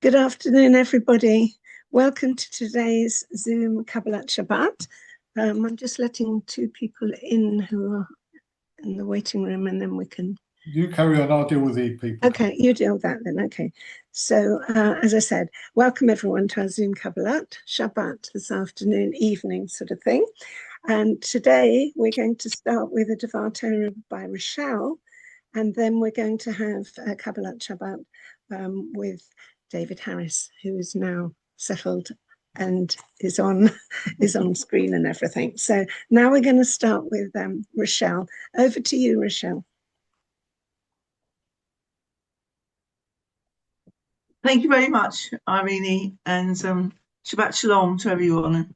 Good afternoon, everybody. Welcome to today's Zoom Kabbalat Shabbat. I'm just letting two people in who are in the waiting room, and then we can... You carry on, I'll deal with the people. Okay, you deal with that then, okay. So, as I said, welcome everyone to our Zoom Kabbalat Shabbat this afternoon, evening sort of thing. And today we're going to start with a Devar Torah by Rachelle, and then we're going to have a Kabbalat Shabbat with David Harris, who is now settled and is on screen and everything. So now we're going to start with Rachelle. Over to you, Rachelle. Thank you very much, Irene, and Shabbat Shalom to everyone.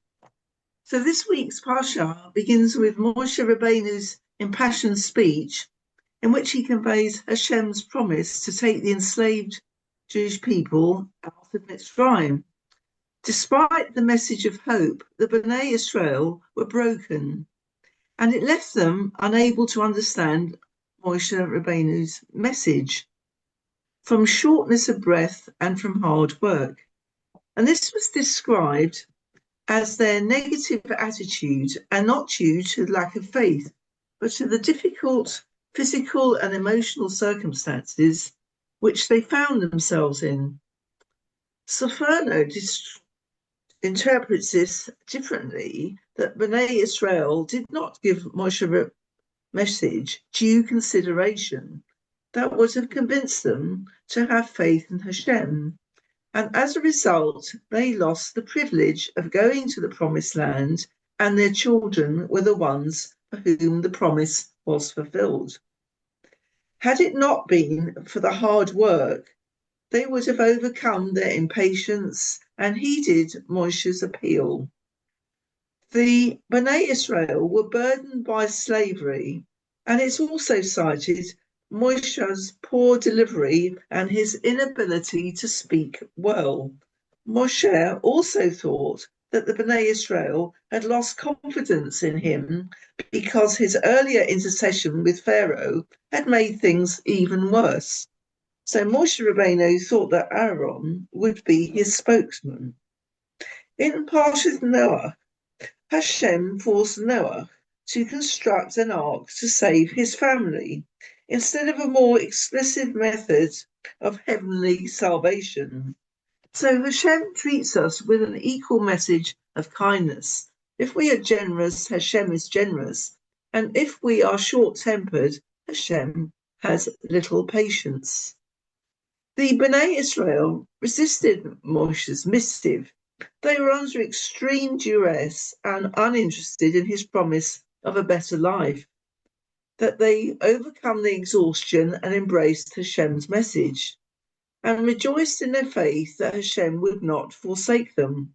So this week's Parsha begins with Moshe Rabbeinu's impassioned speech, in which he conveys Hashem's promise to take the enslaved Jewish people out of Mitzrayim. Despite the message of hope, the Bnei Israel were broken, and it left them unable to understand Moshe Rabbeinu's message, from shortness of breath and from hard work. And this was described as their negative attitude, and not due to lack of faith, but to the difficult physical and emotional circumstances which they found themselves in. Sforno interprets this differently, that Bnei Israel did not give Moshe message due consideration that would have convinced them to have faith in Hashem. And as a result, they lost the privilege of going to the promised land, and their children were the ones for whom the promise was fulfilled. Had it not been for the hard work, they would have overcome their impatience and heeded Moshe's appeal. The Bnei Israel were burdened by slavery, and it's also cited Moshe's poor delivery and his inability to speak well. Moshe also thought that the Bnei Israel had lost confidence in him because his earlier intercession with Pharaoh had made things even worse. So Moshe Rabbeinu thought that Aaron would be his spokesman. In Parshas Noah, Hashem forced Noah to construct an ark to save his family, instead of a more explicit method of heavenly salvation. So Hashem treats us with an equal message of kindness. If we are generous, Hashem is generous. And if we are short-tempered, Hashem has little patience. The Bnei Israel resisted Moshe's missive. They were under extreme duress and uninterested in his promise of a better life, that they overcome the exhaustion and embraced Hashem's message, and rejoiced in their faith that Hashem would not forsake them.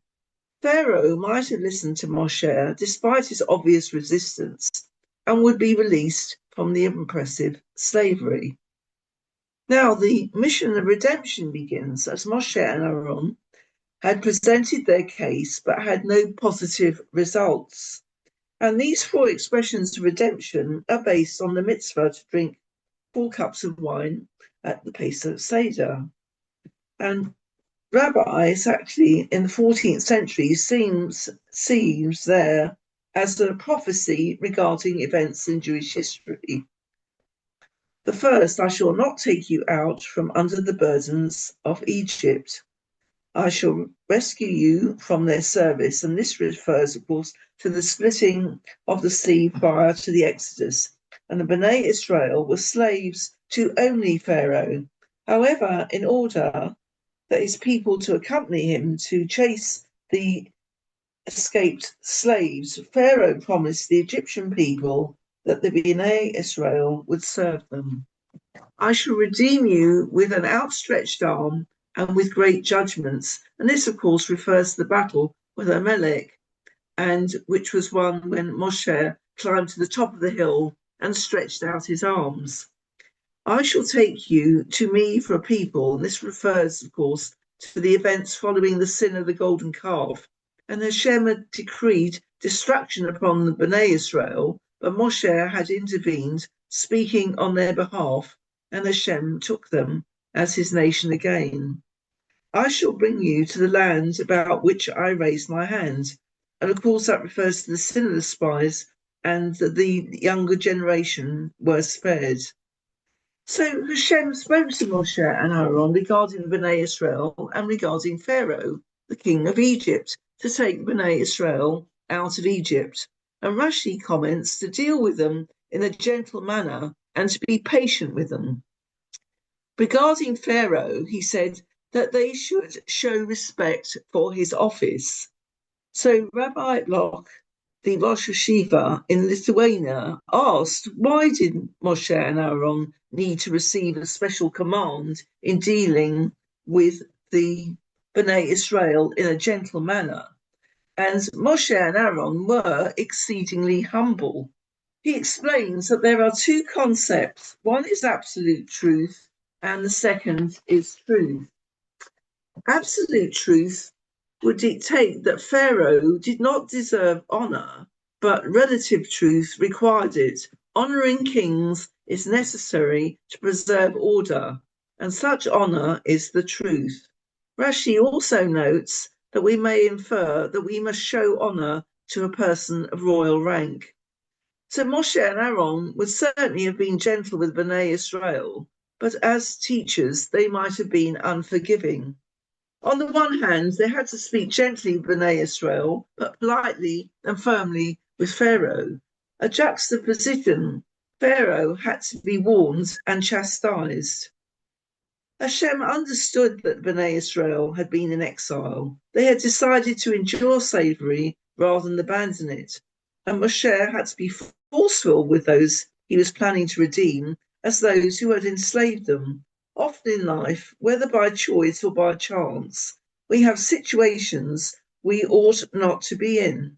Pharaoh might have listened to Moshe despite his obvious resistance, and would be released from the oppressive slavery. Now the mission of redemption begins as Moshe and Aaron had presented their case but had no positive results. And these four expressions of redemption are based on the mitzvah to drink 4 cups of wine at the Pesach Seder. And rabbis actually in the 14th century seems there as a prophecy regarding events in Jewish history. The first, I shall not take you out from under the burdens of Egypt. I shall rescue you from their service. And this refers, of course, to the splitting of the sea prior to the Exodus. And the Bnei Israel were slaves to only Pharaoh. However, in order that his people to accompany him to chase the escaped slaves, Pharaoh promised the Egyptian people that the Bnei Israel would serve them. I shall redeem you with an outstretched arm and with great judgments. And this, of course, refers to the battle with Amalek, and which was won when Moshe climbed to the top of the hill and stretched out his arms. I shall take you to me for a people. And this refers, of course, to the events following the sin of the golden calf. And Hashem had decreed destruction upon the Bnei Israel, but Moshe had intervened, speaking on their behalf, and Hashem took them as his nation again. I shall bring you to the land about which I raised my hand. And of course, that refers to the sin of the spies, and that the younger generation were spared. So Hashem spoke to Moshe and Aaron regarding Bnei Israel and regarding Pharaoh, the king of Egypt, to take Bnei Israel out of Egypt. And Rashi comments to deal with them in a gentle manner and to be patient with them. Regarding Pharaoh, he said that they should show respect for his office. So Rabbi Bloch, the Rosh Hashiva in Lithuania, asked, why did Moshe and Aaron need to receive a special command in dealing with the Bnei Israel in a gentle manner? And Moshe and Aaron were exceedingly humble. He explains that there are two concepts. One is absolute truth, and the second is truth. Absolute truth would dictate that Pharaoh did not deserve honour, but relative truth required it. Honouring kings is necessary to preserve order, and such honour is the truth. Rashi also notes that we may infer that we must show honour to a person of royal rank. So Moshe and Aaron would certainly have been gentle with Bnei Israel, but as teachers they might have been unforgiving. On the one hand, they had to speak gently with Bnei Israel, but politely and firmly with Pharaoh. A juxtaposition. Pharaoh had to be warned and chastised. Hashem understood that Bnei Israel had been in exile. They had decided to endure slavery rather than abandon it. And Moshe had to be forceful with those he was planning to redeem as those who had enslaved them. Often in life, whether by choice or by chance, we have situations we ought not to be in.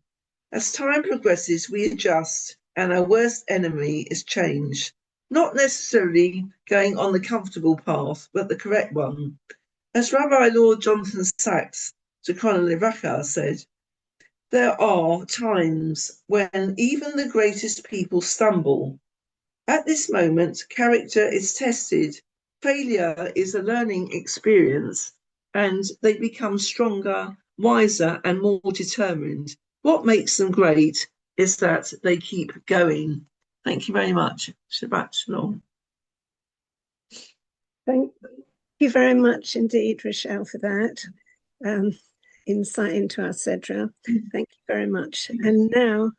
As time progresses, we adjust, and our worst enemy is change. Not necessarily going on the comfortable path, but the correct one. As Rabbi Lord Jonathan Sachs, Zechron Livracha, said, there are times when even the greatest people stumble. At this moment, character is tested. Failure is a learning experience, and they become stronger, wiser, and more determined. What makes them great is that they keep going. Thank you very much. Shabbat Shalom. Thank you very much indeed, Rachelle, for that insight into our Sedra. Thank you very much. And now